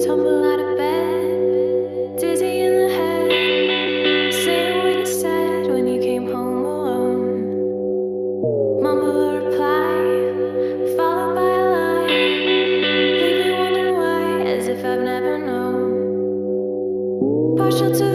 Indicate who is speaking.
Speaker 1: Tumble out of bed, dizzy in the head. Say what you said when you came home alone. Mumble a reply, followed by a lie. Leave me wondering why, as if I've never known. Partial to